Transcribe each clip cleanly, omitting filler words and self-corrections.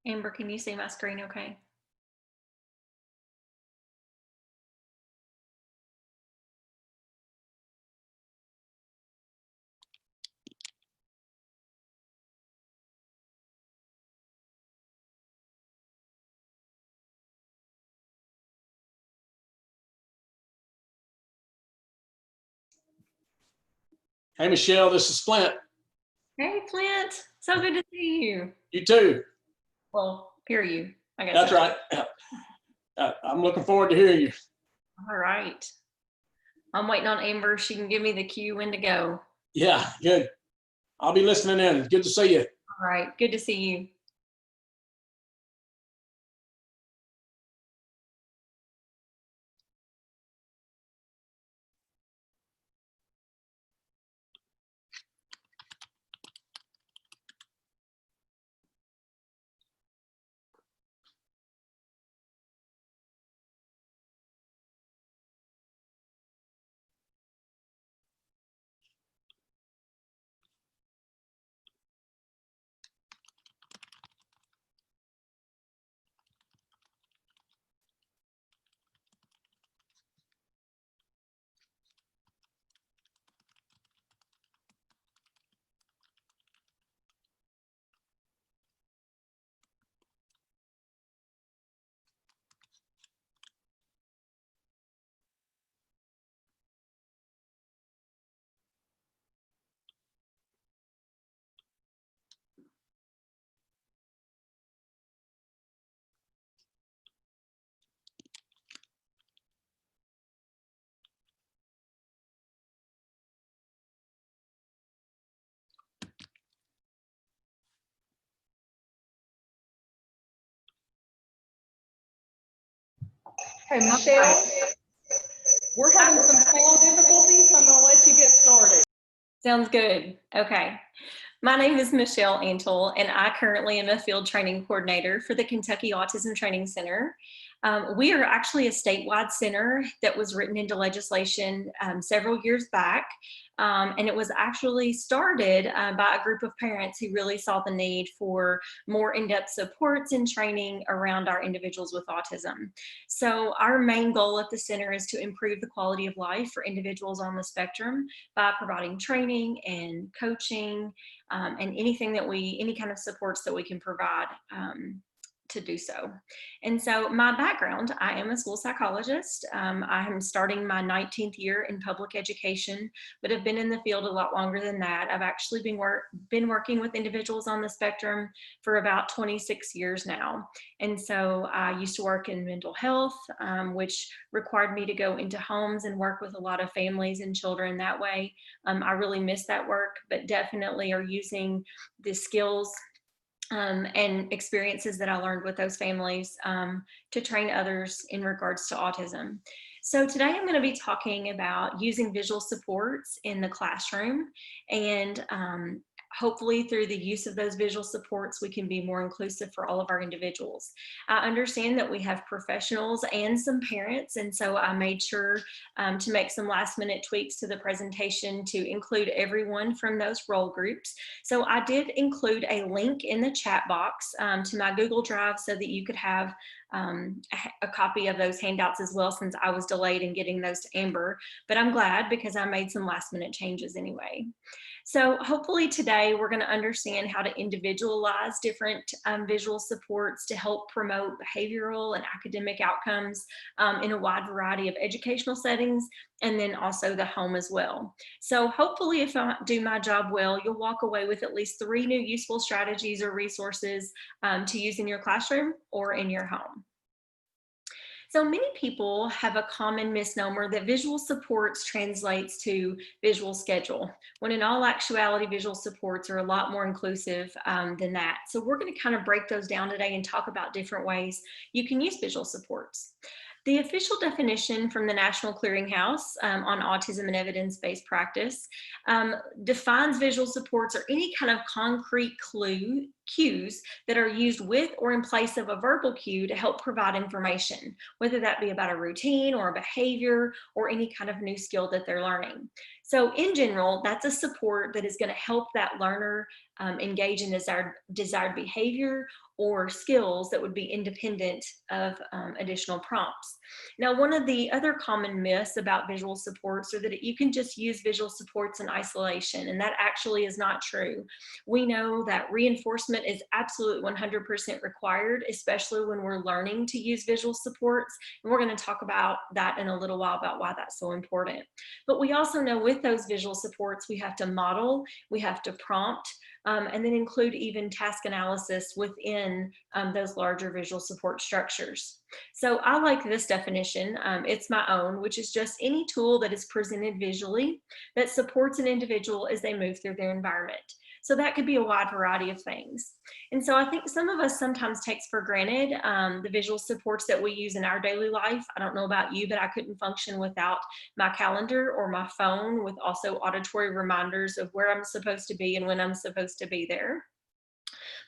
Amber, can you see my screen okay? Hey, Michelle, this is Flint. Hey, Flint. So good to see you. You too. Well, hear you. I guess. That's right. I'm looking forward to hearing you. All right. I'm waiting on Amber. She can give me the cue when to go. Yeah, good. I'll be listening in. Good to see you. All right. Good to see you. Hey, Michelle, we're having some sound difficulties. I'm going to let you get started. Sounds good. Okay. My name is Michelle Antle, and I currently am a field training coordinator for the Kentucky Autism Training Center. We are actually a statewide center that was written into legislation several years back, and it was actually started by a group of parents who really saw the need for more in-depth supports and training around our individuals with autism. So our main goal at the center is to improve the quality of life for individuals on the spectrum by providing training and coaching, and anything that any kind of supports that we can provide to do so. And so my background, I am a school psychologist. I am starting my 19th year in public education, but have been in the field a lot longer than that. I've actually been working with individuals on the spectrum for about 26 years now. And so I used to work in mental health, which required me to go into homes and work with a lot of families and children that way. I really miss that work, but definitely are using the skills and experiences that I learned with those families to train others in regards to autism. So today I'm going to be talking about using visual supports in the classroom, and hopefully through the use of those visual supports, we can be more inclusive for all of our individuals. I understand that we have professionals and some parents, and so I made sure to make some last minute tweaks to the presentation to include everyone from those role groups. So I did include a link in the chat box to my Google Drive so that you could have a copy of those handouts as well, since I was delayed in getting those to Amber, but I'm glad because I made some last minute changes anyway. So hopefully today we're going to understand how to individualize different visual supports to help promote behavioral and academic outcomes in a wide variety of educational settings, and then also the home as well. So hopefully if I do my job well, you'll walk away with at least 3 new useful strategies or resources to use in your classroom or in your home. So many people have a common misnomer that visual supports translates to visual schedule, when in all actuality, visual supports are a lot more inclusive than that. So we're going to kind of break those down today and talk about different ways you can use visual supports. The official definition from the National Clearinghouse on Autism and Evidence-Based Practice defines visual supports or any kind of concrete clue cues that are used with or in place of a verbal cue to help provide information, whether that be about a routine or a behavior or any kind of new skill that they're learning. So in general, that's a support that is going to help that learner engage in desired behavior or skills that would be independent of additional prompts. Now, one of the other common myths about visual supports are that you can just use visual supports in isolation, and that actually is not true. We know that reinforcement is absolutely 100% required, especially when we're learning to use visual supports, and we're going to talk about that in a little while about why that's so important. But we also know with those visual supports, we have to model, we have to prompt, and then include even task analysis within those larger visual support structures. So I like this definition. It's my own, which is just any tool that is presented visually that supports an individual as they move through their environment. So that could be a wide variety of things. And so I think some of us sometimes takes for granted the visual supports that we use in our daily life. I don't know about you, but I couldn't function without my calendar or my phone, with also auditory reminders of where I'm supposed to be and when I'm supposed to be there.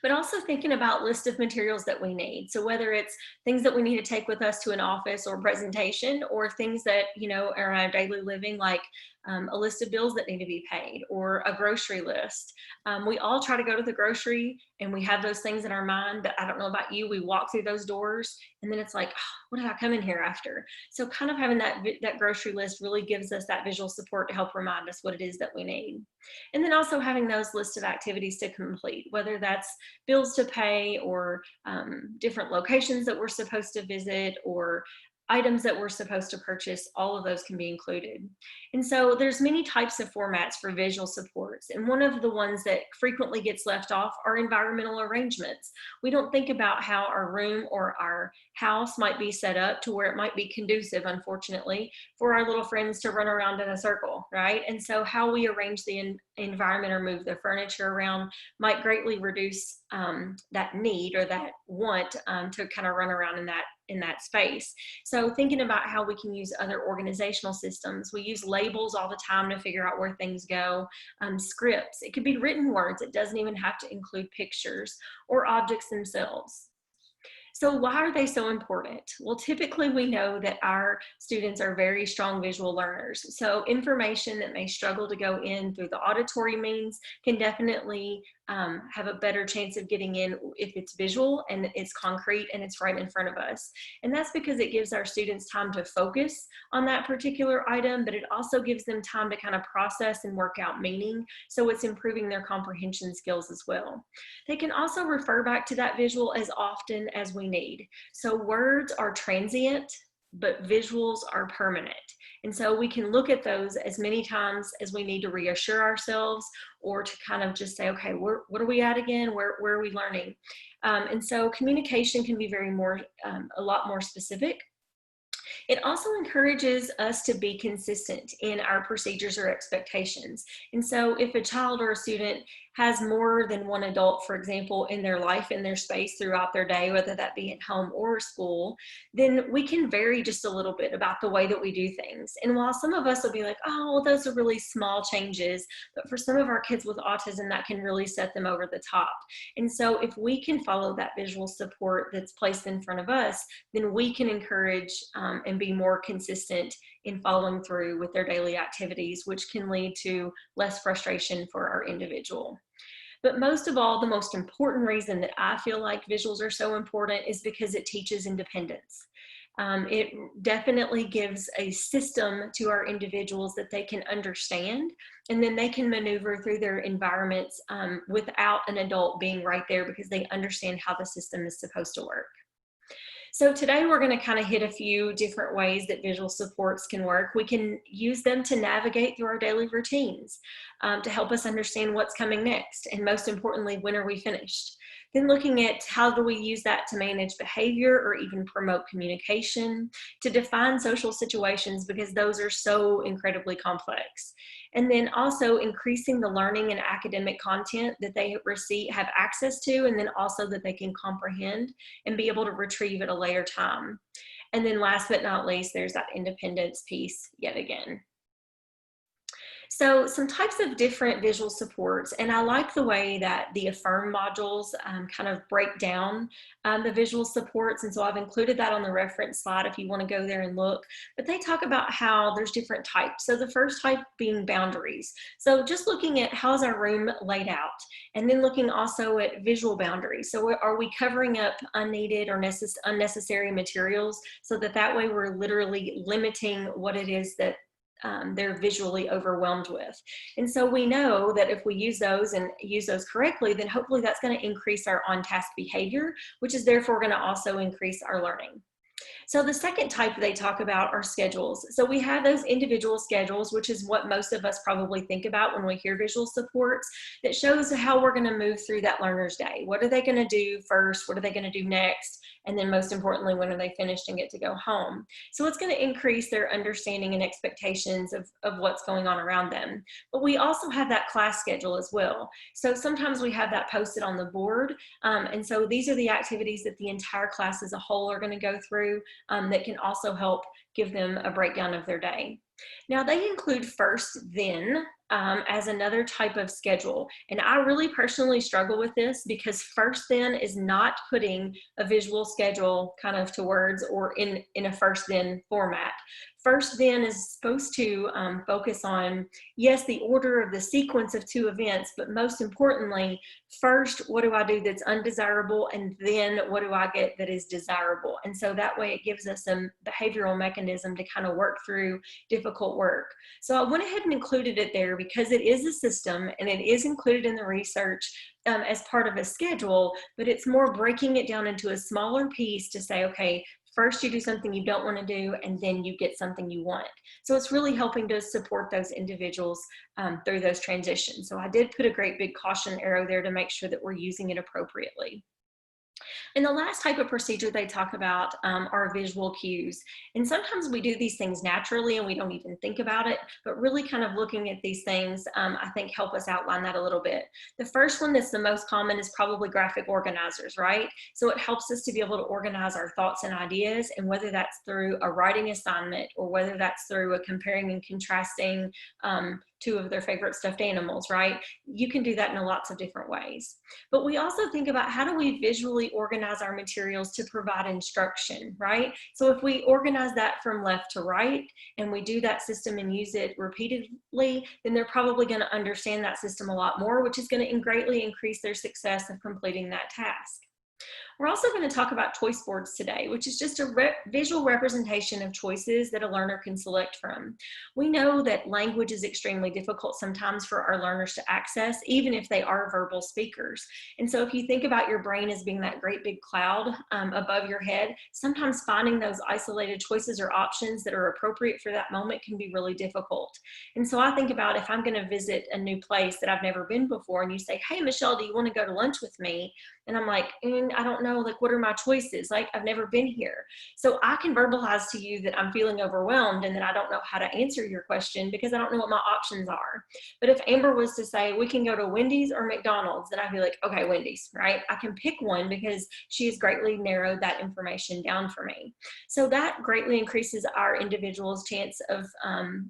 But also thinking about list of materials that we need. So whether it's things that we need to take with us to an office or presentation, or things that, are in our daily living, like a list of bills that need to be paid or a grocery list. We all try to go to the grocery and we have those things in our mind, but I don't know about you, we walk through those doors and then it's like, oh, what did I come in here after? So kind of having that grocery list really gives us that visual support to help remind us what it is that we need. And then also having those lists of activities to complete, whether that's bills to pay or different locations that we're supposed to visit or items that we're supposed to purchase, all of those can be included. And so there's many types of formats for visual supports. And one of the ones that frequently gets left off are environmental arrangements. We don't think about how our room or our house might be set up to where it might be conducive, unfortunately, for our little friends to run around in a circle, right? And so how we arrange the environment or move the furniture around might greatly reduce that need or that want to kind of run around in that space. So thinking about how we can use other organizational systems. We use labels all the time to figure out where things go. Scripts, it could be written words. It doesn't even have to include pictures or objects themselves. So why are they so important? Well, typically we know that our students are very strong visual learners. So information that may struggle to go in through the auditory means can definitely have a better chance of getting in if it's visual and it's concrete and it's right in front of us. And that's because it gives our students time to focus on that particular item, but it also gives them time to kind of process and work out meaning. So it's improving their comprehension skills as well. They can also refer back to that visual as often as we need. So words are transient, but visuals are permanent. And so we can look at those as many times as we need to reassure ourselves or to kind of just say, okay, what are we at again? Where are we learning? And so communication can be a lot more specific. It also encourages us to be consistent in our procedures or expectations. And so if a child or a student has more than one adult, for example, in their life, in their space throughout their day, whether that be at home or school, then we can vary just a little bit about the way that we do things. And while some of us will be like, oh, well, those are really small changes, but for some of our kids with autism, that can really set them over the top. And so if we can follow that visual support that's placed in front of us, then we can encourage and be more consistent in following through with their daily activities, which can lead to less frustration for our individual. But most of all, the most important reason that I feel like visuals are so important is because it teaches independence. It definitely gives a system to our individuals that they can understand, and then they can maneuver through their environments without an adult being right there because they understand how the system is supposed to work. So today we're going to kind of hit a few different ways that visual supports can work. We can use them to navigate through our daily routines, to help us understand what's coming next, and most importantly, when are we finished? Then looking at how do we use that to manage behavior or even promote communication, to define social situations because those are so incredibly complex. And then also increasing the learning and academic content that they have access to, and then also that they can comprehend and be able to retrieve at a later time. And then last but not least, there's that independence piece yet again. So some types of different visual supports, and I like the way that the Affirm modules kind of break down the visual supports, and so I've included that on the reference slide if you want to go there and look. But they talk about how there's different types. So the first type being boundaries. So just looking at how's our room laid out, and then looking also at visual boundaries. So are we covering up unneeded or unnecessary materials so that way we're literally limiting what it is that they're visually overwhelmed with. And so we know that if we use those and use those correctly, then hopefully that's going to increase our on-task behavior, which is therefore going to also increase our learning. So the second type they talk about are schedules. So we have those individual schedules, which is what most of us probably think about when we hear visual supports, that shows how we're going to move through that learner's day. What are they going to do first? What are they going to do next? And then most importantly, when are they finished and get to go home? So it's going to increase their understanding and expectations of what's going on around them. But we also have that class schedule as well. So sometimes we have that posted on the board. And so these are the activities that the entire class as a whole are going to go through that can also help give them a breakdown of their day. Now they include first, then as another type of schedule. And I really personally struggle with this because first, then is not putting a visual schedule kind of to words or in a first, then format. First, then is supposed to focus on, yes, the order of the sequence of two events, but most importantly, first, what do I do that's undesirable? And then what do I get that is desirable? And so that way it gives us some behavioral mechanism to kind of work through difficult work. So I went ahead and included it there because it is a system and it is included in the research as part of a schedule, but it's more breaking it down into a smaller piece to say, okay, first you do something you don't want to do, and then you get something you want. So it's really helping to support those individuals through those transitions. So I did put a great big caution arrow there to make sure that we're using it appropriately. And the last type of procedure they talk about are visual cues. And sometimes we do these things naturally and we don't even think about it, but really kind of looking at these things, I think help us outline that a little bit. The first one that's the most common is probably graphic organizers, right? So it helps us to be able to organize our thoughts and ideas, and whether that's through a writing assignment or whether that's through a comparing and contrasting two of their favorite stuffed animals, right? You can do that in lots of different ways. But we also think about how do we visually organize our materials to provide instruction, right? So if we organize that from left to right and we do that system and use it repeatedly, then they're probably going to understand that system a lot more, which is going to greatly increase their success of completing that task. We're also going to talk about choice boards today, which is just a visual representation of choices that a learner can select from. We know that language is extremely difficult sometimes for our learners to access, even if they are verbal speakers. And so if you think about your brain as being that great big cloud above your head, sometimes finding those isolated choices or options that are appropriate for that moment can be really difficult. And so I think about if I'm going to visit a new place that I've never been before, and you say, hey, Michelle, do you want to go to lunch with me? And I'm like, I don't know, like, what are my choices? Like, I've never been here. So I can verbalize to you that I'm feeling overwhelmed and that I don't know how to answer your question because I don't know what my options are. But if Amber was to say, we can go to Wendy's or McDonald's, then I'd be like, okay, Wendy's, right? I can pick one because she has greatly narrowed that information down for me. So that greatly increases our individual's chance of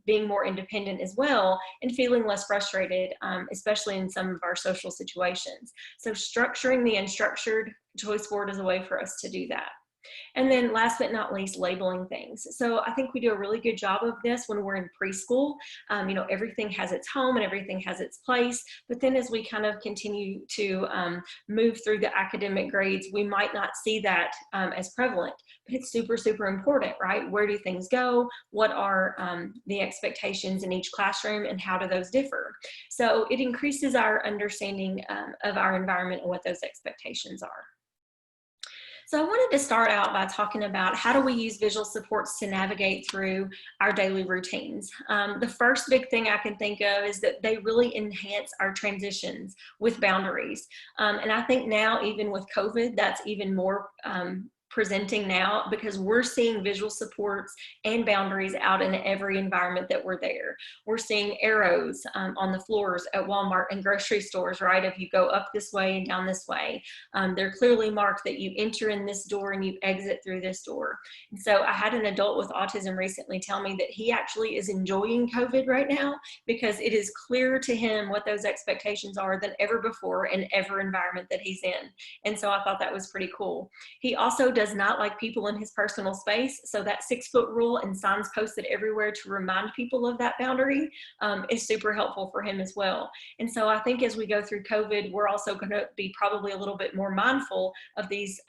being more independent as well and feeling less frustrated, especially in some of our social situations. So structuring the unstructured choice board is a way for us to do that. And then last but not least, labeling things. So I think we do a really good job of this when we're in preschool. You know, everything has its home and everything has its place. But then as we kind of continue to move through the academic grades, we might not see that as prevalent, but it's super, super important, right? Where do things go? What are the expectations in each classroom and how do those differ? So it increases our understanding of our environment and what those expectations are. So I wanted to start out by talking about how do we use visual supports to navigate through our daily routines. The first big thing I can think of is that they really enhance our transitions with boundaries. And I think now, even with COVID, that's even more presenting now because we're seeing visual supports and boundaries out in every environment that we're there. We're seeing arrows on the floors at Walmart and grocery stores, right? If you go up this way and down this way, they're clearly marked that you enter in this door and you exit through this door. And so I had an adult with autism recently tell me that he actually is enjoying COVID right now because it is clearer to him what those expectations are than ever before in every environment that he's in. And so I thought that was pretty cool. He also does not like people in his personal space. So that 6-foot rule and signs posted everywhere to remind people of that boundary is super helpful for him as well. And so I think as we go through COVID, we're also going to be probably a little bit more mindful of these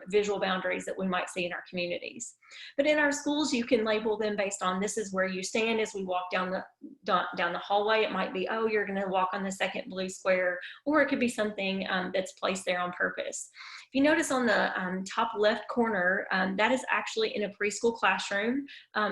visual boundaries that we might see in our communities. But in our schools, you can label them based on this is where you stand as we walk down the hallway. It might be, oh, you're going to walk on the second blue square, or it could be something that's placed there on purpose. If you notice on the top left corner, that is actually in a preschool classroom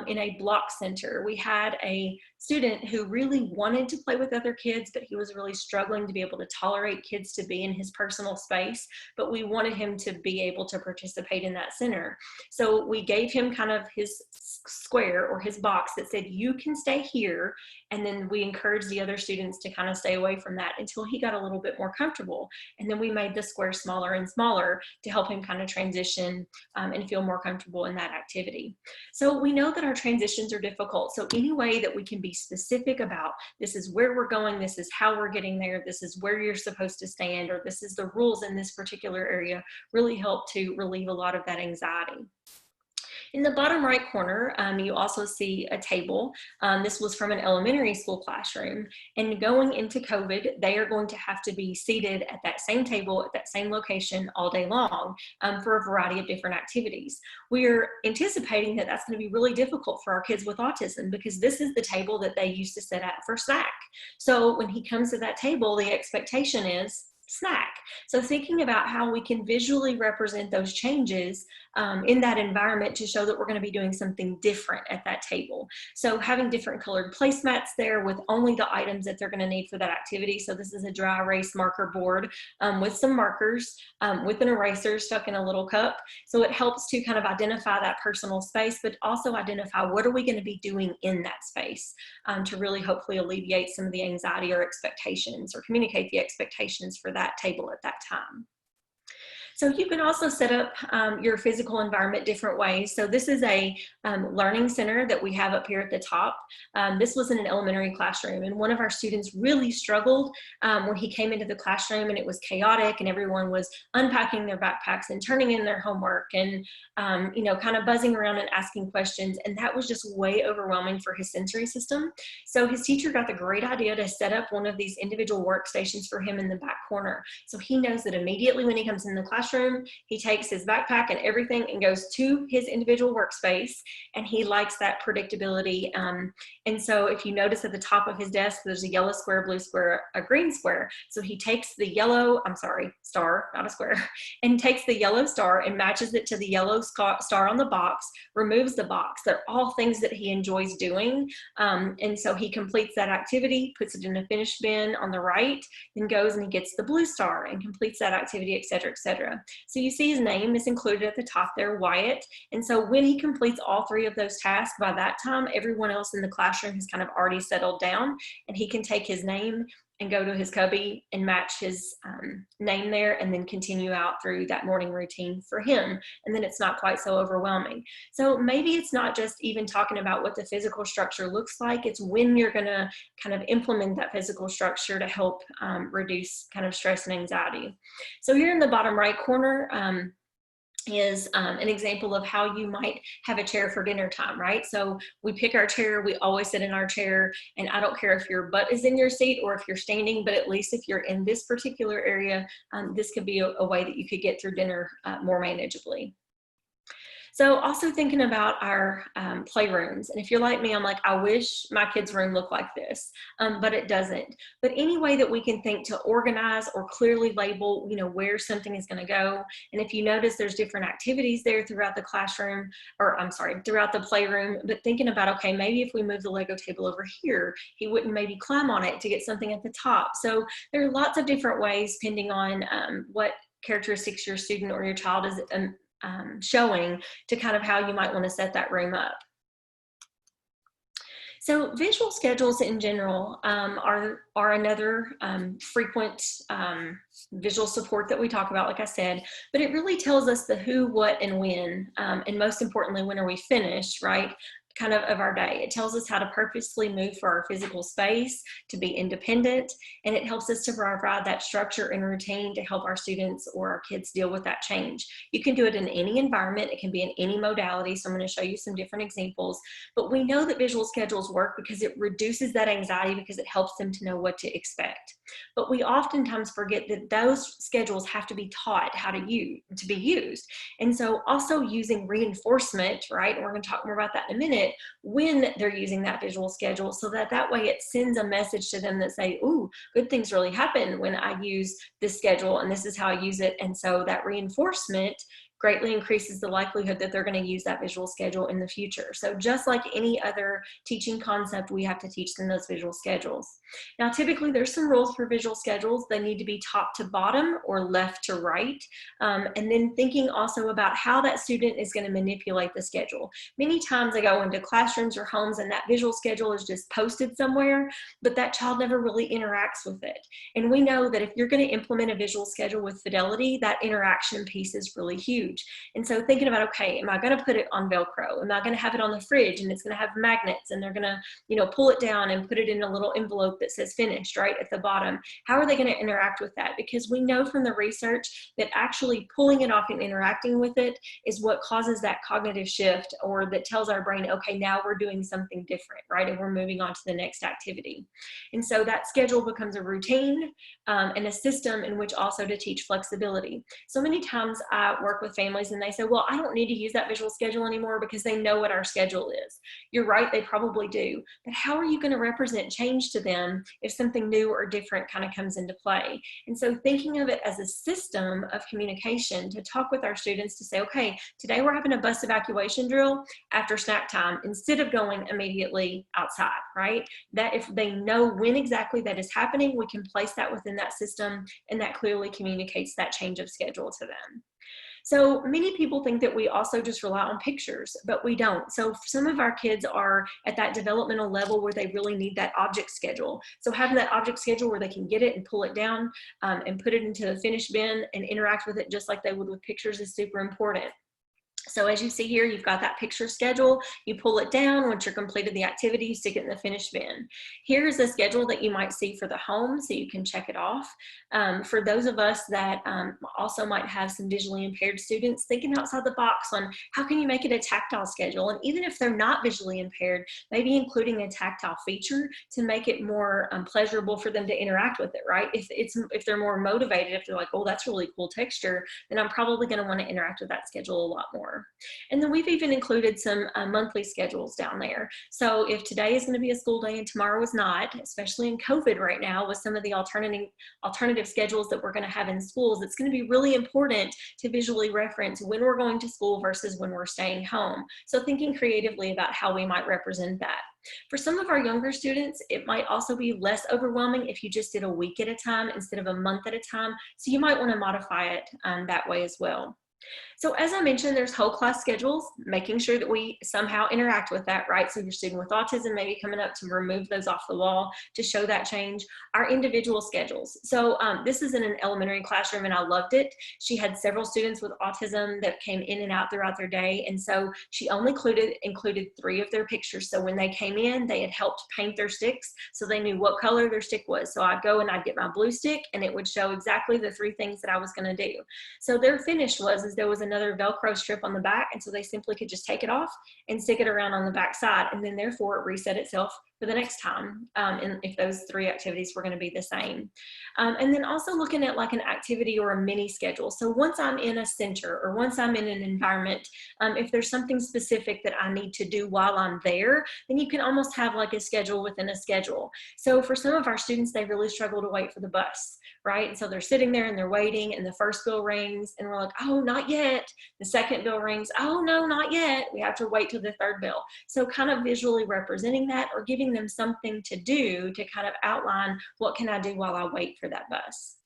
in a block center. We had a student who really wanted to play with other kids, but he was really struggling to be able to tolerate kids to be in his personal space, but we wanted him to be able to participate in that center. So we gave him kind of his square or his box that said, you can stay here. And then we encouraged the other students to kind of stay away from that until he got a little bit more comfortable. And then we made the square smaller and smaller to help him kind of transition and feel more comfortable in that activity. So we know that our transitions are difficult. So any way that we can be specific about this is where we're going, this is how we're getting there, this is where you're supposed to stand, or this is the rules in this particular area really help to relieve a lot of that anxiety. In the bottom right corner, you also see a table. This was from an elementary school classroom. And going into COVID, they are going to have to be seated at that same table, at that same location all day long for a variety of different activities. We're anticipating that that's going to be really difficult for our kids with autism because this is the table that they used to sit at for snack. So when he comes to that table, the expectation is snack. So thinking about how we can visually represent those changes in that environment to show that we're going to be doing something different at that table. So having different colored placemats there with only the items that they're going to need for that activity. So this is a dry erase marker board with some markers with an eraser stuck in a little cup. So it helps to kind of identify that personal space, but also identify what are we going to be doing in that space to really hopefully alleviate some of the anxiety or expectations or communicate the expectations for that table at that time. So you can also set up your physical environment different ways. So this is a learning center that we have up here at the top. This was in an elementary classroom, and one of our students really struggled when he came into the classroom and it was chaotic and everyone was unpacking their backpacks and turning in their homework and you know, kind of buzzing around and asking questions, and that was just way overwhelming for his sensory system. So his teacher got the great idea to set up one of these individual workstations for him in the back corner. So he knows that immediately when he comes in the classroom, he takes his backpack and everything and goes to his individual workspace, and he likes that predictability. And so if you notice at the top of his desk, there's a yellow square, blue square, a green square. So he takes the yellow, star, not a square, and takes the yellow star and matches it to the yellow star on the box, removes the box. They're all things that he enjoys doing. And so he completes that activity, puts it in a finish bin on the right, then goes and he gets the blue star and completes that activity, et cetera, et cetera. So you see his name is included at the top there, Wyatt. And so when he completes all three of those tasks, by that time, everyone else in the classroom has kind of already settled down, and he can take his name and go to his cubby and match his name there and then continue out through that morning routine for him. And then it's not quite so overwhelming. So maybe it's not just even talking about what the physical structure looks like, it's when you're gonna kind of implement that physical structure to help reduce kind of stress and anxiety. So here in the bottom right corner, is an example of how you might have a chair for dinner time, right? So we pick our chair, we always sit in our chair, and I don't care if your butt is in your seat or if you're standing, but at least if you're in this particular area, this could be a way that you could get through dinner more manageably. So also thinking about our playrooms. And if you're like me, I'm like, I wish my kid's room looked like this, but it doesn't. But any way that we can think to organize or clearly label, you know, where something is going to go. And if you notice, there's different activities there throughout the classroom, or I'm sorry, throughout the playroom, but thinking about, okay, maybe if we move the Lego table over here, he wouldn't maybe climb on it to get something at the top. So there are lots of different ways depending on what characteristics your student or your child is showing to kind of how you might want to set that room up. So visual schedules in general are another frequent visual support that we talk about, like I said, but it really tells us the who, what, and when, and most importantly, when are we finished, right? Kind of our day. It tells us how to purposely move for our physical space, to be independent, and it helps us to provide that structure and routine to help our students or our kids deal with that change. You can do it in any environment. It can be in any modality. So I'm going to show you some different examples, but we know that visual schedules work because it reduces that anxiety, because it helps them to know what to expect. But we oftentimes forget that those schedules have to be taught how to be used. And so also using reinforcement, right? And we're going to talk more about that in a minute, when they're using that visual schedule, so that way it sends a message to them that say, ooh, good things really happen when I use this schedule, and this is how I use it. And so that reinforcement greatly increases the likelihood that they're going to use that visual schedule in the future. So just like any other teaching concept, we have to teach them those visual schedules. Now, typically there's some rules for visual schedules. They need to be top to bottom or left to right. And then thinking also about how that student is going to manipulate the schedule. Many times they go into classrooms or homes and that visual schedule is just posted somewhere, but that child never really interacts with it. And we know that if you're going to implement a visual schedule with fidelity, that interaction piece is really huge. And so thinking about, okay, am I going to put it on Velcro? Am I going to have it on the fridge and it's going to have magnets and they're going to, you know, pull it down and put it in a little envelope that says finished right at the bottom? How are they going to interact with that? Because we know from the research that actually pulling it off and interacting with it is what causes that cognitive shift, or that tells our brain, okay, now we're doing something different, right? And we're moving on to the next activity. And so that schedule becomes a routine and a system in which also to teach flexibility. So many times I work with families and they say, well, I don't need to use that visual schedule anymore because they know what our schedule is. You're right, they probably do. But how are you going to represent change to them if something new or different kind of comes into play? And so thinking of it as a system of communication to talk with our students to say, okay, today we're having a bus evacuation drill after snack time, instead of going immediately outside, right? That if they know when exactly that is happening, we can place that within that system, and that clearly communicates that change of schedule to them. So many people think that we also just rely on pictures, but we don't. So some of our kids are at that developmental level where they really need that object schedule. So having that object schedule where they can get it and pull it down and put it into the finish bin and interact with it just like they would with pictures is super important. So as you see here, you've got that picture schedule. You pull it down. Once you're completed the activity, you stick it in the finish bin. Here's a schedule that you might see for the home, so you can check it off. For those of us that also might have some visually impaired students, thinking outside the box on how can you make it a tactile schedule? And even if they're not visually impaired, maybe including a tactile feature to make it more pleasurable for them to interact with it, right? If they're more motivated, if they're like, oh, that's really cool texture, then I'm probably going to want to interact with that schedule a lot more. And then we've even included some monthly schedules down there. So if today is going to be a school day and tomorrow is not, especially in COVID right now with some of the alternative schedules that we're going to have in schools, it's going to be really important to visually reference when we're going to school versus when we're staying home. So thinking creatively about how we might represent that. For some of our younger students, it might also be less overwhelming if you just did a week at a time instead of a month at a time. So you might want to modify it that way as well. So as I mentioned, there's whole class schedules, making sure that we somehow interact with that, right? So your student with autism may be coming up to remove those off the wall to show that change. Our individual schedules. So this is in an elementary classroom and I loved it. She had several students with autism that came in and out throughout their day. And so she only included 3 of their pictures. So when they came in, they had helped paint their sticks so they knew what color their stick was. So I'd go and I'd get my blue stick and it would show exactly the 3 things that I was going to do. So their finish was there was another Velcro strip on the back, and so they simply could just take it off and stick it around on the back side, and then therefore it reset itself for the next time, and if those 3 activities were going to be the same. And then also looking at like an activity or a mini schedule. So once I'm in a center or once I'm in an environment, if there's something specific that I need to do while I'm there, then you can almost have like a schedule within a schedule. So for some of our students, they really struggle to wait for the bus, right? And so they're sitting there and they're waiting, and the first bell rings and we're like, oh, not yet. The second bell rings, oh no, not yet. We have to wait till the 3rd bell. So kind of visually representing that or giving them something to do to kind of outline what can I do while I wait for that bus.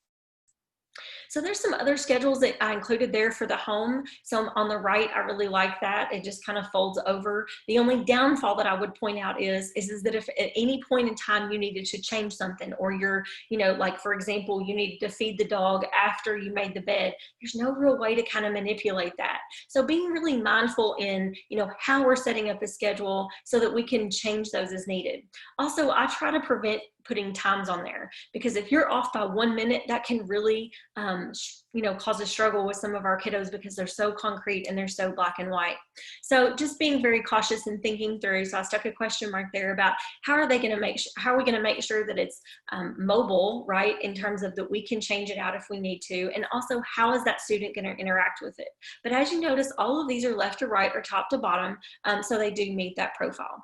So there's some other schedules that I included there for the home. So on the right, I really like that. It just kind of folds over. The only downfall that I would point out is that if at any point in time you needed to change something, or you're, like for example, you needed to feed the dog after you made the bed, there's no real way to kind of manipulate that. So being really mindful in, how we're setting up a schedule so that we can change those as needed. Also, I try to prevent putting times on there, because if you're off by 1 minute, that can really cause a struggle with some of our kiddos, because they're so concrete and they're so black and white. So just being very cautious and thinking through. So I stuck a question mark there about how are we going to make sure that it's mobile, right, in terms of that we can change it out if we need to, and also how is that student going to interact with it. But as you notice, all of these are left to right or top to bottom, so they do meet that profile.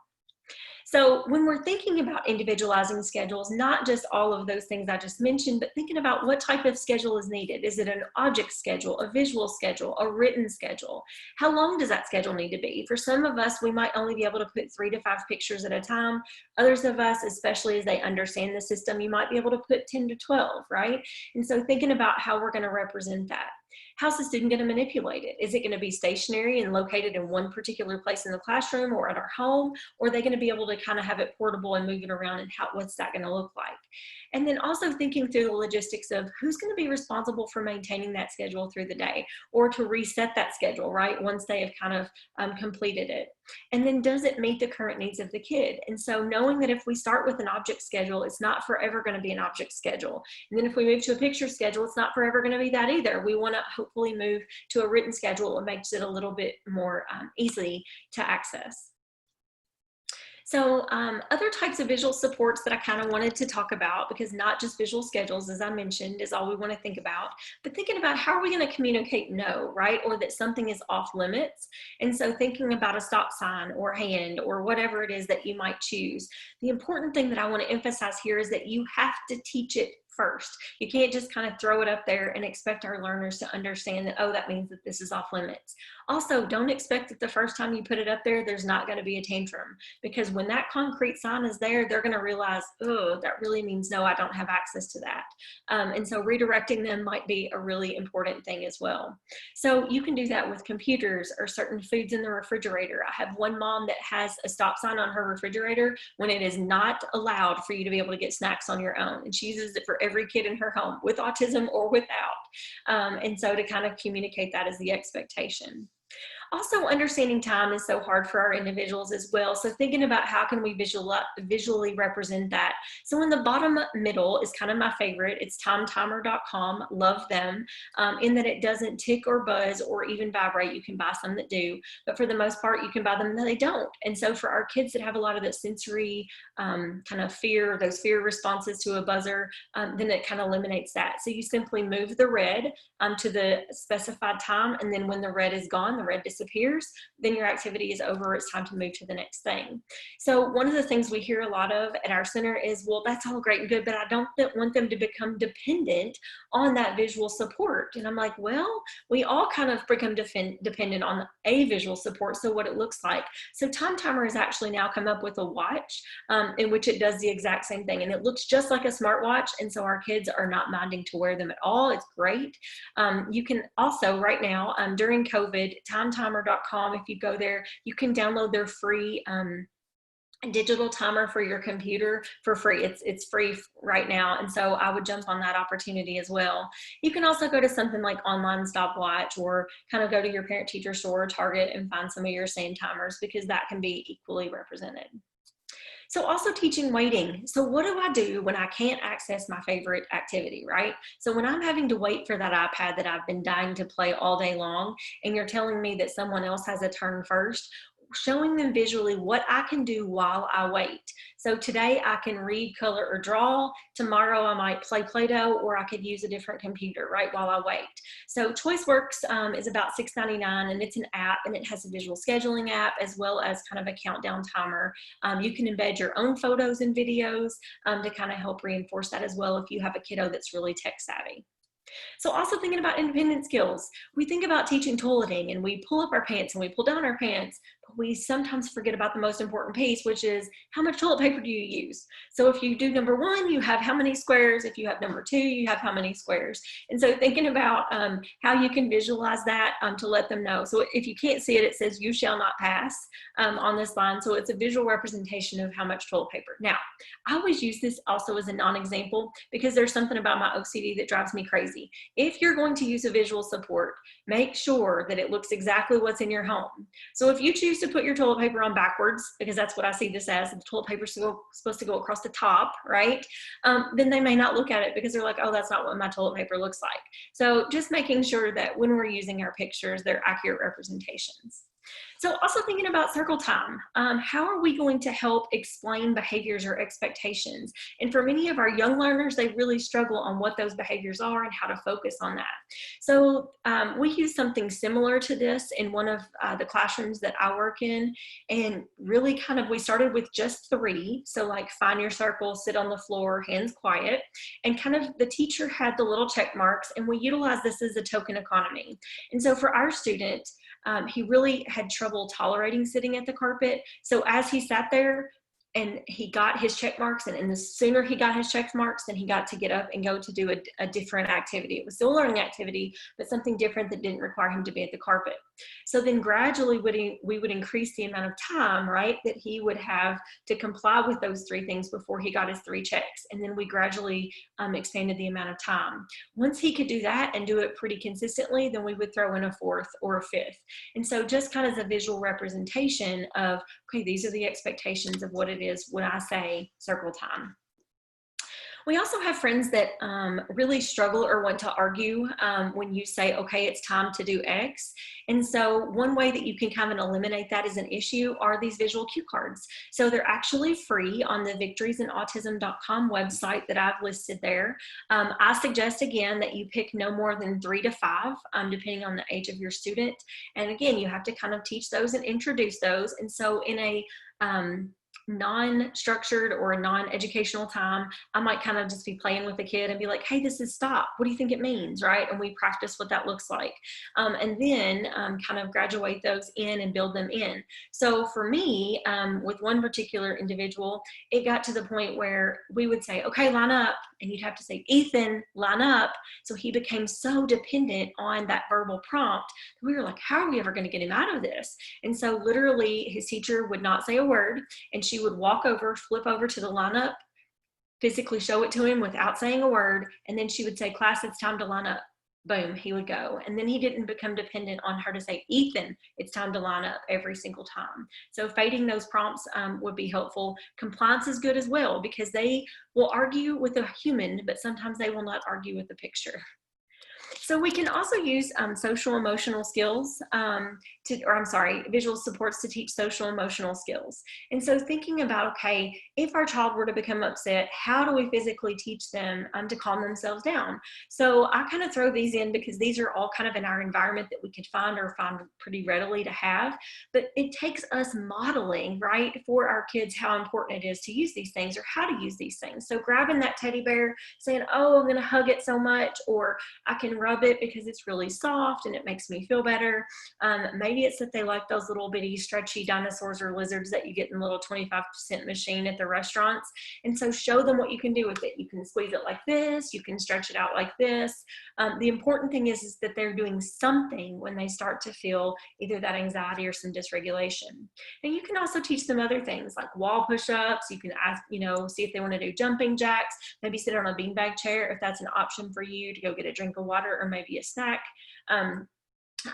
So when we're thinking about individualizing schedules, not just all of those things I just mentioned, but thinking about what type of schedule is needed. Is it an object schedule, a visual schedule, a written schedule? How long does that schedule need to be? For some of us, we might only be able to put 3 to 5 pictures at a time. Others of us, especially as they understand the system, you might be able to put 10 to 12, right? And so thinking about how we're going to represent that. How's the student going to manipulate it? Is it going to be stationary and located in one particular place in the classroom or at our home? Or are they going to be able to kind of have it portable and move it around, and what's that going to look like? And then also thinking through the logistics of who's going to be responsible for maintaining that schedule through the day, or to reset that schedule, right, once they have kind of completed it. And then does it meet the current needs of the kid? And so knowing that if we start with an object schedule, it's not forever going to be an object schedule. And then if we move to a picture schedule, it's not forever going to be that either. We want to hopefully move to a written schedule that makes it a little bit more easy to access. So other types of visual supports that I kind of wanted to talk about, because not just visual schedules, as I mentioned, is all we want to think about, but thinking about how are we going to communicate no, right? Or that something is off limits. And so thinking about a stop sign or hand or whatever it is that you might choose. The important thing that I want to emphasize here is that you have to teach it first. You can't just kind of throw it up there and expect our learners to understand that, oh, that means that this is off limits. Also, don't expect that the first time you put it up there, there's not going to be a tantrum, because when that concrete sign is there, they're going to realize, oh, that really means no, I don't have access to that. And so redirecting them might be a really important thing as well. So you can do that with computers or certain foods in the refrigerator. I have one mom that has a stop sign on her refrigerator when it is not allowed for you to be able to get snacks on your own. And she uses it for every kid in her home, with autism or without. And so to kind of communicate that as the expectation. Also, understanding time is so hard for our individuals as well. So thinking about how can we visually represent that. So in the bottom middle is kind of my favorite. It's timetimer.com. Love them in that it doesn't tick or buzz or even vibrate. You can buy some that do, but for the most part, you can buy them that they don't. And so for our kids that have a lot of that sensory kind of fear, those fear responses to a buzzer, then it kind of eliminates that. So you simply move the red to the specified time, and then when the red is gone, the red disappears, then your activity is over. It's time to move to the next thing. So one of the things we hear a lot of at our center is, well, that's all great and good, but I don't want them to become dependent on that visual support. And I'm like, well, we all kind of become dependent on a visual support, so what it looks like. So Time Timer has actually now come up with a watch in which it does the exact same thing, and it looks just like a smartwatch, and so our kids are not minding to wear them at all. It's great. You can also, right now, during COVID, timetimer.com, if you go there, you can download their free digital timer for your computer for free. It's free right now, and so I would jump on that opportunity as well. You can also go to something like Online Stopwatch, or kind of go to your parent teacher store or Target and find some of your same timers, because that can be equally represented. So also teaching waiting. So what do I do when I can't access my favorite activity, right? So when I'm having to wait for that iPad that I've been dying to play all day long, and you're telling me that someone else has a turn first, showing them visually what I can do while I wait. So today I can read, color, or draw. Tomorrow I might play Play-Doh, or I could use a different computer, right, while I wait. So ChoiceWorks is about $6.99, and it's an app, and it has a visual scheduling app as well as kind of a countdown timer. You can embed your own photos and videos to kind of help reinforce that as well if you have a kiddo that's really tech savvy. So also thinking about independent skills. We think about teaching toileting, and we pull up our pants and we pull down our pants, but we sometimes forget about the most important piece, which is how much toilet paper do you use? So if you do number one, you have how many squares? If you have number two, you have how many squares? And so thinking about how you can visualize that to let them know. So if you can't see it, it says you shall not pass on this line. So it's a visual representation of how much toilet paper. Now, I always use this also as a non-example because there's something about my OCD that drives me crazy. If you're going to use a visual support, make sure that it looks exactly what's in your home. So if you choose to put your toilet paper on backwards, because that's what I see this as, the toilet paper is supposed to go across the top, right? Then they may not look at it because they're like, oh, that's not what my toilet paper looks like. So just making sure that when we're using our pictures, they're accurate representations. So also thinking about circle time, how are we going to help explain behaviors or expectations? And for many of our young learners, they really struggle on what those behaviors are and how to focus on that. So we use something similar to this in one of the classrooms that I work in, and really kind of, we started with just 3. So like find your circle, sit on the floor, hands quiet, and kind of the teacher had the little check marks, and we utilize this as a token economy. And so for our student, he really had trouble tolerating sitting at the carpet. So as he sat there and he got his check marks, and the sooner he got his check marks, then he got to get up and go to do a different activity. It was still a learning activity, but something different that didn't require him to be at the carpet. So then gradually we would increase the amount of time, right, that he would have to comply with those 3 things before he got his 3 checks. And then we gradually expanded the amount of time. Once he could do that and do it pretty consistently, then we would throw in a 4th or a 5th. And so just kind of as a visual representation of, okay, these are the expectations of what it is when I say circle time. We also have friends that really struggle or want to argue when you say, okay, it's time to do X. And so one way that you can kind of eliminate that as an issue are these visual cue cards. So they're actually free on the victoriesinautism.com website that I've listed there. I suggest again that you pick no more than 3 to 5, depending on the age of your student. And again, you have to kind of teach those and introduce those. And so in a non-structured or a non-educational time, I might kind of just be playing with the kid and be like, hey, this is stop. What do you think it means, right? And we practice what that looks like. And then kind of graduate those in and build them in. So for me, with one particular individual, it got to the point where we would say, okay, line up. And you'd have to say, Ethan, line up. So he became so dependent on that verbal prompt. We were like, how are we ever going to get him out of this? And so literally his teacher would not say a word, and she would walk over, flip over to the lineup, physically show it to him without saying a word. And then she would say, class, it's time to line up. Boom, he would go. And then he didn't become dependent on her to say, Ethan, it's time to line up every single time. So fading those prompts would be helpful. Compliance is good as well, because they will argue with a human, but sometimes they will not argue with the picture. So we can also use social emotional skills visual supports to teach social emotional skills. And so thinking about, okay, if our child were to become upset, how do we physically teach them to calm themselves down? So I kind of throw these in because these are all kind of in our environment that we could find pretty readily to have, but it takes us modeling, right, for our kids how important it is to use these things or how to use these things. So grabbing that teddy bear, saying, oh, I'm gonna hug it so much, or I can rub it because it's really soft and it makes me feel better. Maybe it's that they like those little bitty stretchy dinosaurs or lizards that you get in the little 25% machine at the restaurants. And so show them what you can do with it. You can squeeze it like this, you can stretch it out like this. The important thing is that they're doing something when they start to feel either that anxiety or some dysregulation. And you can also teach them other things like wall push-ups. You can ask, see if they want to do jumping jacks, maybe sit on a beanbag chair if that's an option for you to go get a drink of water or maybe a snack.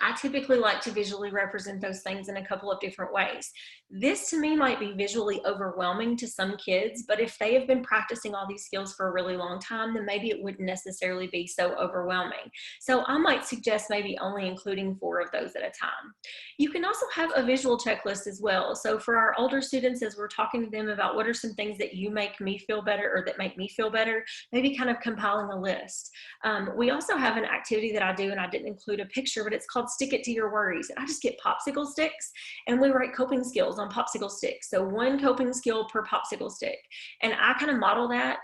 I typically like to visually represent those things in a couple of different ways. This to me might be visually overwhelming to some kids, but if they have been practicing all these skills for a really long time, then maybe it wouldn't necessarily be so overwhelming. So I might suggest maybe only including 4 of those at a time. You can also have a visual checklist as well. So for our older students, as we're talking to them about what are some things that you make me feel better or that make me feel better, maybe kind of compiling a list. We also have an activity that I do, and I didn't include a picture, but it's called called Stick It to Your Worries. And I just get popsicle sticks and we write coping skills on popsicle sticks. So one coping skill per popsicle stick. And I kind of model that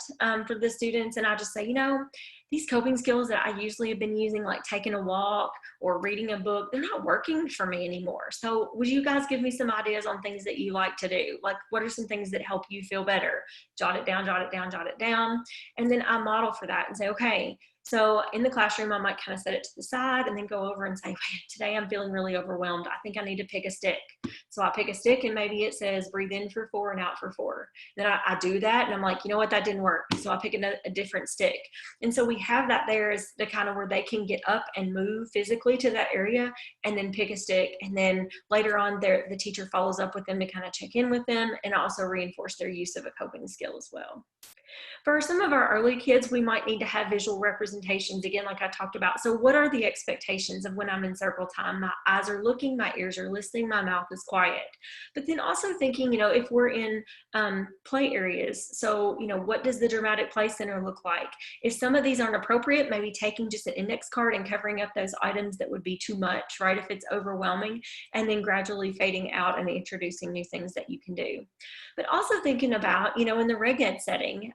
for the students. And I just say, you know, these coping skills that I usually have been using, like taking a walk or reading a book, they're not working for me anymore. So would you guys give me some ideas on things that you like to do? Like, what are some things that help you feel better? Jot it down, jot it down, jot it down. And then I model for that and say, okay, so in the classroom, I might kind of set it to the side and then go over and say, today I'm feeling really overwhelmed. I think I need to pick a stick. So I pick a stick and maybe it says breathe in for 4 and out for 4. Then I do that and I'm like, you know what, that didn't work. So I pick a different stick. And so we have that there as the kind of where they can get up and move physically to that area and then pick a stick. And then later on the teacher follows up with them to kind of check in with them and also reinforce their use of a coping skill as well. For some of our early kids, we might need to have visual representations, again, like I talked about. So what are the expectations of when I'm in circle time? My eyes are looking, my ears are listening, my mouth is quiet. But then also thinking, you know, if we're in play areas, so, you know, what does the dramatic play center look like? If some of these aren't appropriate, maybe taking just an index card and covering up those items that would be too much, right? If it's overwhelming, and then gradually fading out and introducing new things that you can do. But also thinking about, you know, in the reg ed setting,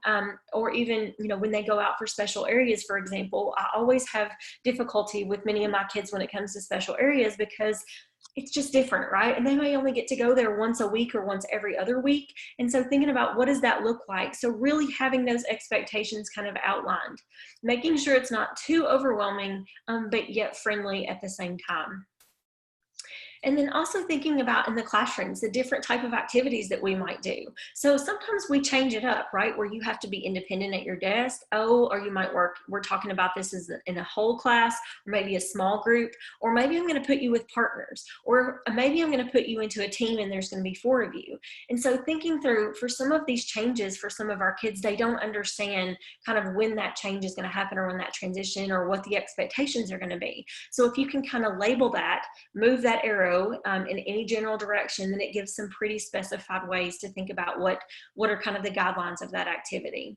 or even, you know, when they go out for special areas, for example, I always have difficulty with many of my kids when it comes to special areas because it's just different, right? And they may only get to go there once a week or once every other week. And so thinking about what does that look like? So really having those expectations kind of outlined, making sure it's not too overwhelming, but yet friendly at the same time. And then also thinking about in the classrooms, the different type of activities that we might do. So sometimes we change it up, right? Where you have to be independent at your desk. Or you might work, we're talking about this as in a whole class, or maybe a small group, or maybe I'm going to put you with partners, or maybe I'm going to put you into a team and there's going to be 4 of you. And so thinking through for some of these changes for some of our kids, they don't understand kind of when that change is going to happen or when that transition or what the expectations are going to be. So if you can kind of label that, move that arrow in any general direction, then it gives some pretty specified ways to think about what are kind of the guidelines of that activity.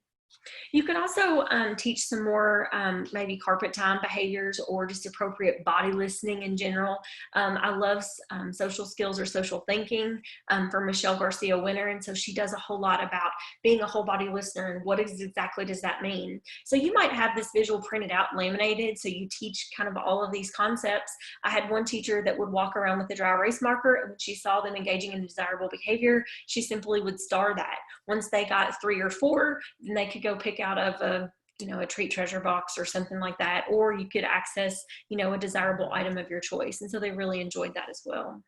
You can also teach some more maybe carpet time behaviors or just appropriate body listening in general. I love social skills or social thinking for Michelle Garcia Winter, and so she does a whole lot about being a whole body listener and what exactly does that mean. So you might have this visual printed out and laminated, so you teach kind of all of these concepts. I had one teacher that would walk around with a dry erase marker, and when she saw them engaging in desirable behavior, she simply would star that. Once they got 3 or 4, then they could go pick out of a treat treasure box or something like that, or you could access, you know, a desirable item of your choice. And so they really enjoyed that as well.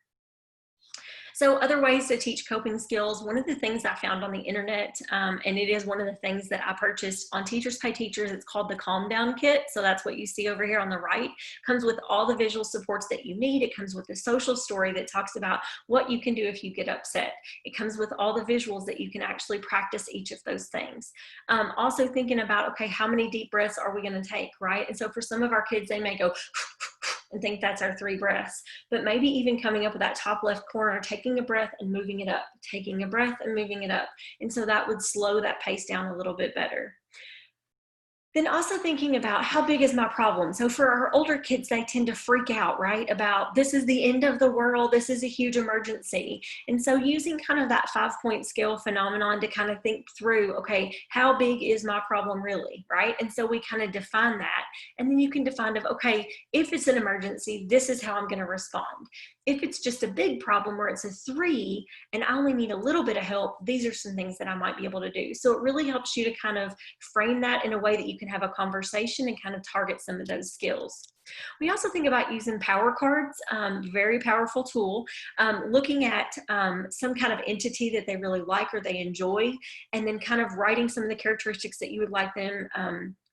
So other ways to teach coping skills, one of the things I found on the internet, and it is one of the things that I purchased on Teachers Pay Teachers, it's called the Calm Down Kit. So that's what you see over here on the right. Comes with all the visual supports that you need. It comes with a social story that talks about what you can do if you get upset. It comes with all the visuals that you can actually practice each of those things. Also thinking about, okay, how many deep breaths are we going to take, right? And so for some of our kids, they may go and think that's our 3 breaths, but maybe even coming up with that top left corner, taking a breath and moving it up, taking a breath and moving it up. And so that would slow that pace down a little bit better. Then also thinking about how big is my problem? So for our older kids, they tend to freak out, right? About this is the end of the world, this is a huge emergency. And so using kind of that 5-point scale phenomenon to kind of think through, okay, how big is my problem really, right? And so we kind of define that. And then you can define of, okay, if it's an emergency, this is how I'm gonna respond. If it's just a big problem where it's a 3 and I only need a little bit of help, these are some things that I might be able to do. So it really helps you to kind of frame that in a way that you can have a conversation and kind of target some of those skills. We also think about using power cards, very powerful tool, looking at some kind of entity that they really like or they enjoy, and then kind of writing some of the characteristics that you would like them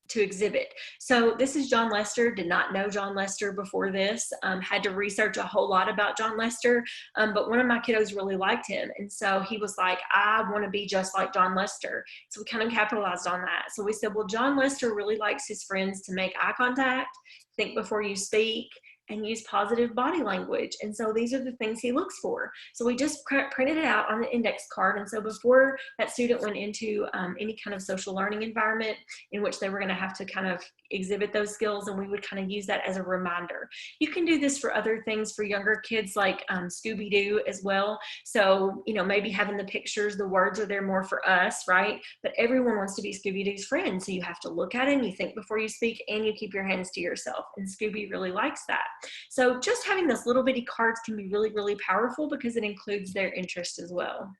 to exhibit. So this is John Lester. Did not know John Lester before this, had to research a whole lot about John Lester, but one of my kiddos really liked him. And so he was like, I want to be just like John Lester. So we kind of capitalized on that. So we said, well, John Lester really likes his friends to make eye contact, think before you speak, and use positive body language. And so these are the things he looks for. So we just printed it out on the index card. And so before that student went into any kind of social learning environment in which they were going to have to kind of exhibit those skills, and we would kind of use that as a reminder. You can do this for other things for younger kids, like Scooby-Doo as well. So, you know, maybe having the pictures, the words are there more for us, right? But everyone wants to be Scooby-Doo's friend. So you have to look at it and you think before you speak, and you keep your hands to yourself. And Scooby really likes that. So just having those little bitty cards can be really, really powerful because it includes their interest as well.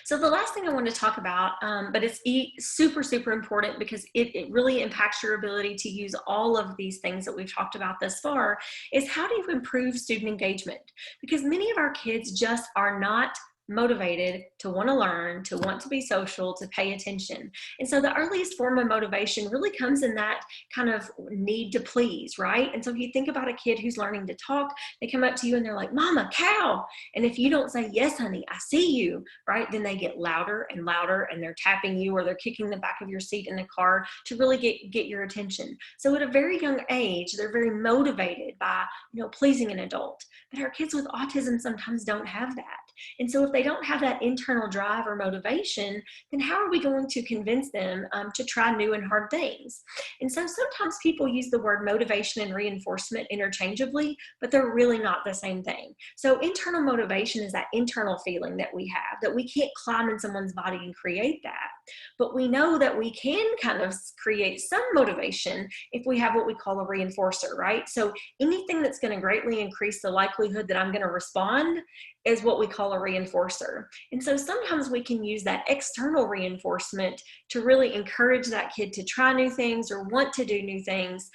So the last thing I want to talk about, but it's super, super important because it really impacts your ability to use all of these things that we've talked about thus far, is how do you improve student engagement? Because many of our kids just are not motivated to want to learn, to want to be social, to pay attention. And so the earliest form of motivation really comes in that kind of need to please, right? And so if you think about a kid who's learning to talk, they come up to you and they're like, "Mama, cow." And if you don't say, "Yes, honey, I see you," right? Then they get louder and louder, and they're tapping you or they're kicking the back of your seat in the car to really get your attention. So at a very young age, they're very motivated by, you know, pleasing an adult. But our kids with autism sometimes don't have that. And so if they don't have that internal drive or motivation, then how are we going to convince them to try new and hard things? And so sometimes people use the word motivation and reinforcement interchangeably, but they're really not the same thing. So internal motivation is that internal feeling that we have, that we can't climb in someone's body and create that. But we know that we can kind of create some motivation if we have what we call a reinforcer, right? So anything that's going to greatly increase the likelihood that I'm going to respond is what we call a reinforcer. And so sometimes we can use that external reinforcement to really encourage that kid to try new things or want to do new things,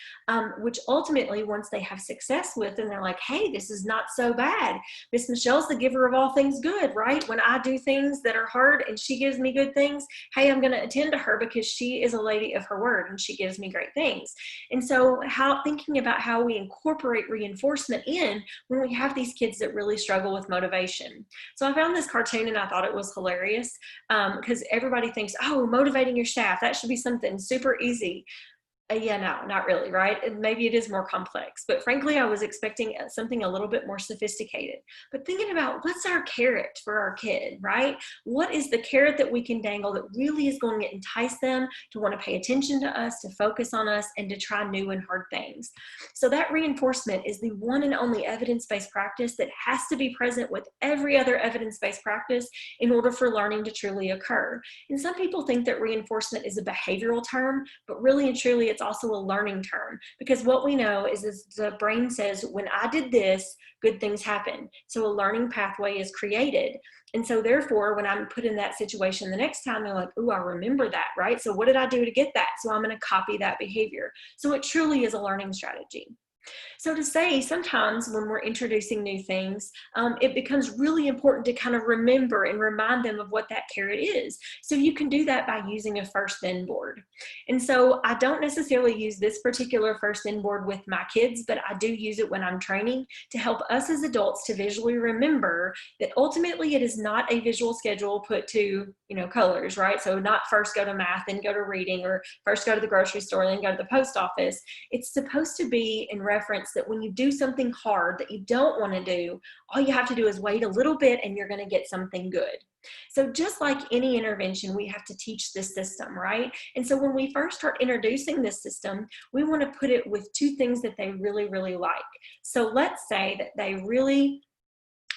which ultimately, once they have success with, and they're like, "Hey, this is not so bad. Miss Michelle's the giver of all things good," right? When I do things that are hard and she gives me good things, hey, I'm going to attend to her because she is a lady of her word and she gives me great things. And so thinking about how we incorporate reinforcement in when we have these kids that really struggle with motivation. So I found this cartoon and I thought it was hilarious because everybody thinks, "Oh, motivating your staff, that should be something super easy." Yeah, no, not really, right? And maybe it is more complex, but frankly, I was expecting something a little bit more sophisticated. But thinking about what's our carrot for our kid, right? What is the carrot that we can dangle that really is going to entice them to want to pay attention to us, to focus on us, and to try new and hard things? So that reinforcement is the one and only evidence-based practice that has to be present with every other evidence-based practice in order for learning to truly occur. And some people think that reinforcement is a behavioral term, but really and truly, it's also a learning term, because what we know is the brain says, when I did this, good things happen. So a learning pathway is created. And so therefore, when I'm put in that situation the next time, they're like, "Ooh, I remember that," right? So what did I do to get that? So I'm going to copy that behavior. So it truly is a learning strategy. So to say, sometimes when we're introducing new things, it becomes really important to kind of remember and remind them of what that carrot is. So you can do that by using a first then board. And so I don't necessarily use this particular first then board with my kids, but I do use it when I'm training to help us as adults to visually remember that ultimately it is not a visual schedule put to, you know, colors, right? So not first go to math, then go to reading, or first go to the grocery store, then go to the post office. It's supposed to be in reference that when you do something hard that you don't want to do, all you have to do is wait a little bit and you're going to get something good. So just like any intervention, we have to teach this system, right? And so when we first start introducing this system, we want to put it with two things that they really, really like. So let's say that they really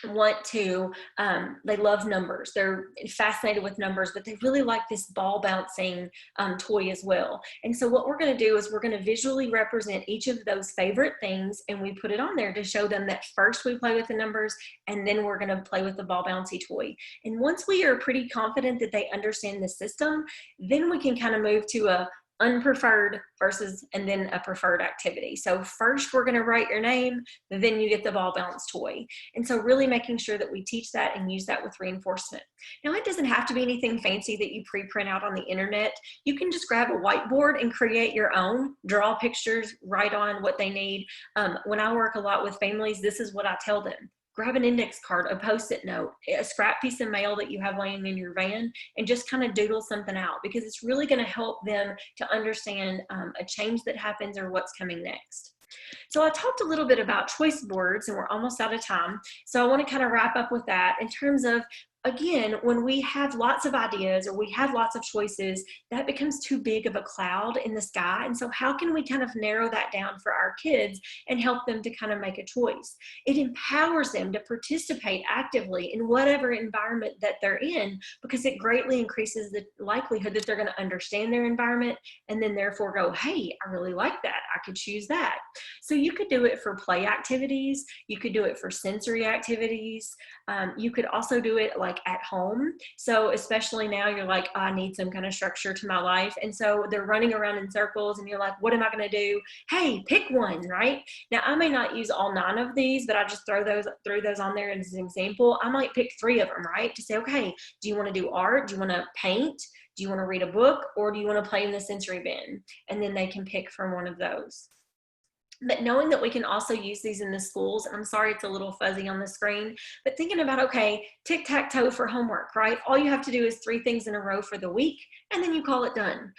want to, they love numbers. They're fascinated with numbers, but they really like this ball bouncing toy as well. And so what we're going to do is we're going to visually represent each of those favorite things, and we put it on there to show them that first we play with the numbers, and then we're going to play with the ball bouncy toy. And once we are pretty confident that they understand the system, then we can kind of move to a unpreferred versus, and then a preferred activity. So first we're going to write your name, then you get the ball bounce toy. And so really making sure that we teach that and use that with reinforcement. Now, it doesn't have to be anything fancy that you pre-print out on the internet. You can just grab a whiteboard and create your own, draw pictures, write on what they need. When I work a lot with families, this is what I tell them. Grab an index card, a Post-it note, a scrap piece of mail that you have laying in your van, and just kind of doodle something out, because it's really going to help them to understand a change that happens or what's coming next. So I talked a little bit about choice boards, and we're almost out of time. So I want to kind of wrap up with that in terms of, again, when we have lots of ideas or we have lots of choices, that becomes too big of a cloud in the sky. And so how can we kind of narrow that down for our kids and help them to kind of make a choice? It empowers them to participate actively in whatever environment that they're in, because it greatly increases the likelihood that they're going to understand their environment and then therefore go, hey, I really like that. I could choose that. So you could do it for play activities. You could do it for sensory activities. You could also do it like at home. So especially now you're like, oh, I need some kind of structure to my life. And so they're running around in circles and you're like, what am I going to do? Hey, pick one, right? Now I may not use all 9 of these, but I just throw those on there as an example. I might pick 3 of them, right? To say, okay, do you want to do art? Do you want to paint? Do you want to read a book? Or do you want to play in the sensory bin? And then they can pick from one of those. But knowing that we can also use these in the schools, and I'm sorry it's a little fuzzy on the screen, but thinking about, okay, tic-tac-toe for homework, right? All you have to do is 3 things in a row for the week, and then you call it done.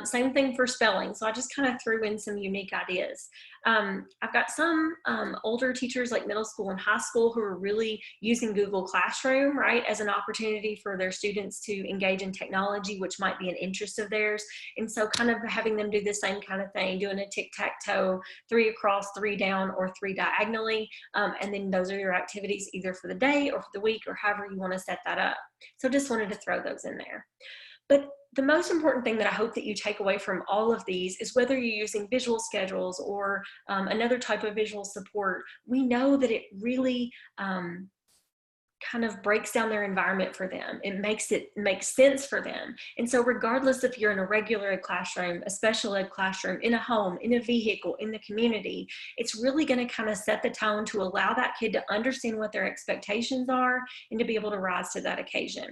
Same thing for spelling. So I just kind of threw in some unique ideas. I've got some older teachers like middle school and high school who are really using Google Classroom, right, as an opportunity for their students to engage in technology, which might be an interest of theirs. And so kind of having them do the same kind of thing, doing a tic-tac-toe, 3 across, 3 down, or 3 diagonally. And then those are your activities either for the day or for the week or however you want to set that up. So just wanted to throw those in there. But the most important thing that I hope that you take away from all of these is whether you're using visual schedules or another type of visual support, we know that it really kind of breaks down their environment for them. It makes sense for them. And so regardless if you're in a regular ed classroom, a special ed classroom, in a home, in a vehicle, in the community, it's really going to kind of set the tone to allow that kid to understand what their expectations are and to be able to rise to that occasion.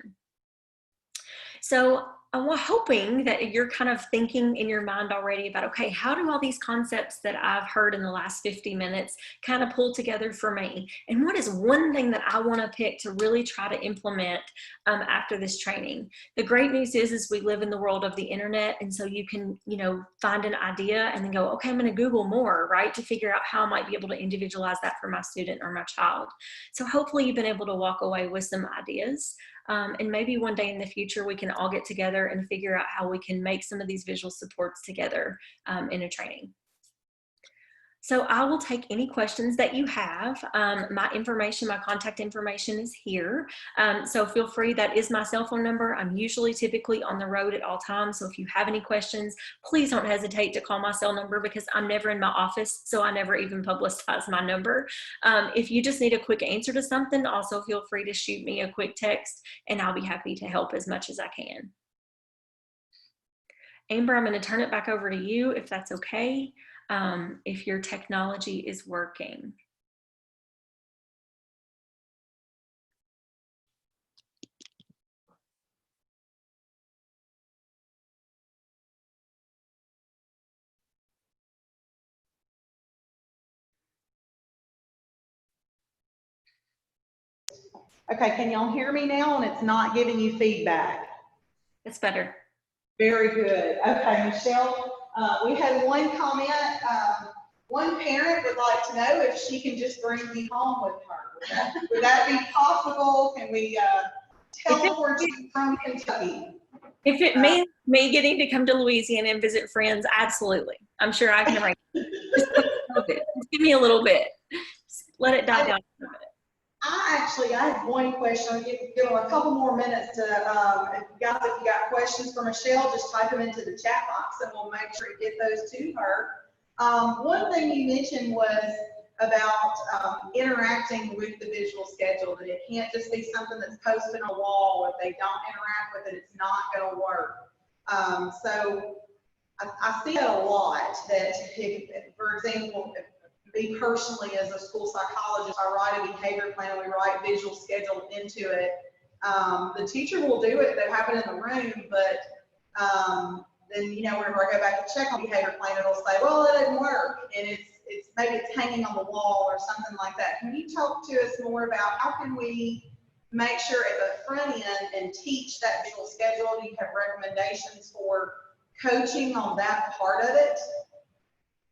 So I'm hoping that you're kind of thinking in your mind already about, okay, how do all these concepts that I've heard in the last 50 minutes kind of pull together for me? And what is one thing that I want to pick to really try to implement after this training? The great news is we live in the world of the internet. And so you can, find an idea and then go, okay, I'm going to Google more, right? To figure out how I might be able to individualize that for my student or my child. So hopefully you've been able to walk away with some ideas. And maybe one day in the future, we can all get together and figure out how we can make some of these visual supports together in a training. So I will take any questions that you have. My contact information is here. So feel free, that is my cell phone number. I'm typically on the road at all times. So if you have any questions, please don't hesitate to call my cell number because I'm never in my office. So I never even publicize my number. If you just need a quick answer to something, also feel free to shoot me a quick text and I'll be happy to help as much as I can. Amber, I'm going to turn it back over to you if that's okay. If your technology is working. Okay, can y'all hear me now and it's not giving you feedback? It's better. Very good. Okay, Michelle, we had one comment. One parent would like to know if she can just bring me home with her. Would that be possible? Can we teleport you from Kentucky? If it means me getting to come to Louisiana and visit friends, absolutely. I'm sure I can arrange it. Just give me a little bit. Just let it die down a bit. I have one question. I'll give a couple more minutes to, if you got questions for Michelle, just type them into the chat box and we'll make sure to get those to her. One thing you mentioned was about interacting with the visual schedule, that it can't just be something that's posted on a wall. If they don't interact with it, it's not going to work. So I see that a lot, that if, for example, me personally as a school psychologist, I write a behavior plan, we write visual schedule into it. The teacher will do it, they have it in the room, but then, whenever I go back to check on behavior plan, it'll say, well, it didn't work. And maybe it's hanging on the wall or something like that. Can you talk to us more about how can we make sure at the front end and teach that visual schedule? Do you have recommendations for coaching on that part of it?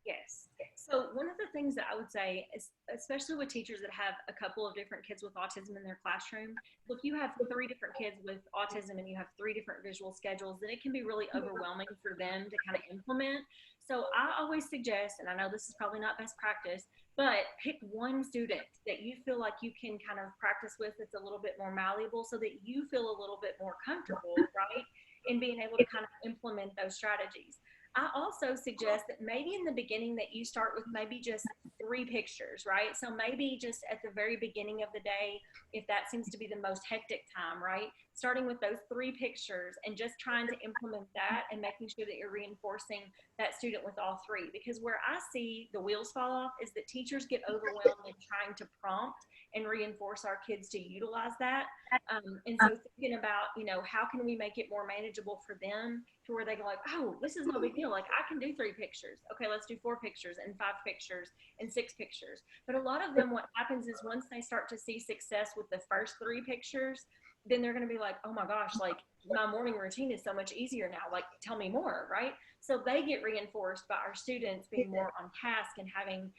Yes. So one of the things that I would say is, especially with teachers that have a couple of different kids with autism in their classroom, if you have 3 different kids with autism and you have 3 different visual schedules, then it can be really overwhelming for them to kind of implement. So I always suggest, and I know this is probably not best practice, but pick one student that you feel like you can kind of practice with that's a little bit more malleable so that you feel a little bit more comfortable, right? In being able to kind of implement those strategies. I also suggest that maybe in the beginning that you start with maybe just 3 pictures, right? So maybe just at the very beginning of the day, if that seems to be the most hectic time, right? Starting with those 3 pictures and just trying to implement that and making sure that you're reinforcing that student with all 3. Because where I see the wheels fall off is that teachers get overwhelmed in trying to prompt and reinforce our kids to utilize that. And so thinking about, you know, how can we make it more manageable for them to where they go like, oh, this is no big deal. Like I can do 3 pictures. Okay, let's do 4 pictures and 5 pictures and 6 pictures. But a lot of them, what happens is once they start to see success with the first 3 pictures, then they're going to be like, oh my gosh, like my morning routine is so much easier now. Like tell me more, right? So they get reinforced by our students being more on task and having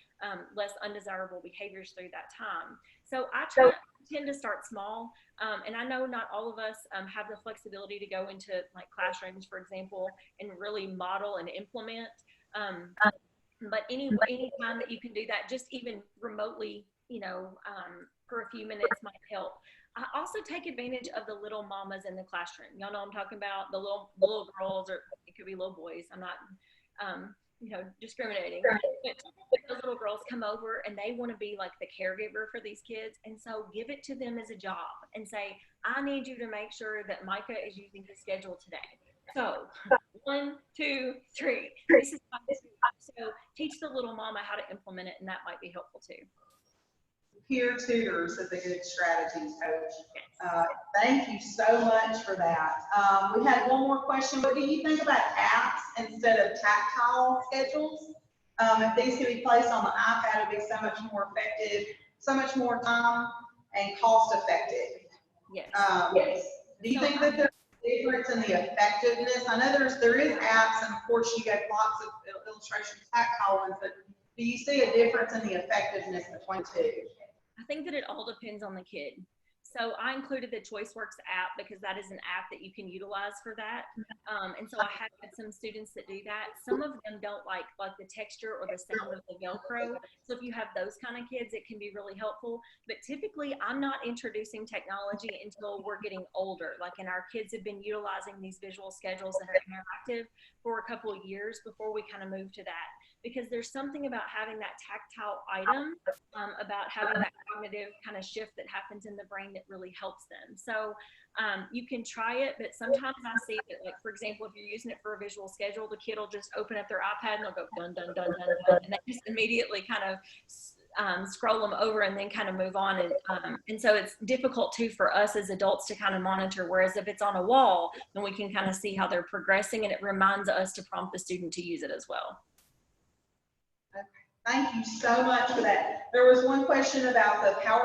less undesirable behaviors through that time. So I tend to start small. And I know not all of us have the flexibility to go into like classrooms, for example, and really model and implement. But any time that you can do that, just even remotely, you know, for a few minutes might help. I also take advantage of the little mamas in the classroom. Y'all know I'm talking about the little girls, or it could be little boys. I'm not, you know, discriminating. But those little girls come over and they want to be like the caregiver for these kids, and so give it to them as a job and say, I need you to make sure that Micah is using the schedule today. So 1, 2, 3. This is so teach the little mama how to implement it, and that might be helpful too. Peer tutors is a good strategy, Coach. Thank you so much for that. We had one more question. What do you think about apps instead of tactile schedules? If these could be placed on the iPad, it would be so much more effective, so much more time and cost effective. Yes. Yes. Do you think that there's a difference in the effectiveness? I know there is apps, and of course you get lots of illustrations, tactile ones, but do you see a difference in the effectiveness between 2? I think that it all depends on the kid. So I included the ChoiceWorks app because that is an app that you can utilize for that. And so I have had some students that do that. Some of them don't like the texture or the sound of the Velcro. So if you have those kind of kids, it can be really helpful. But typically I'm not introducing technology until we're getting older. Like, and our kids have been utilizing these visual schedules that are interactive for a couple of years before we kind of move to that. Because there's something about having that tactile item, about having that cognitive kind of shift that happens in the brain that really helps them. So you can try it, but sometimes I see that, like, for example, if you're using it for a visual schedule, the kid will just open up their iPad and they'll go dun, dun, dun, dun, dun, and they just immediately kind of scroll them over and then kind of move on. And so it's difficult too for us as adults to kind of monitor. Whereas if it's on a wall, then we can kind of see how they're progressing, and it reminds us to prompt the student to use it as well. Thank you so much for that. There was one question about the PowerPoint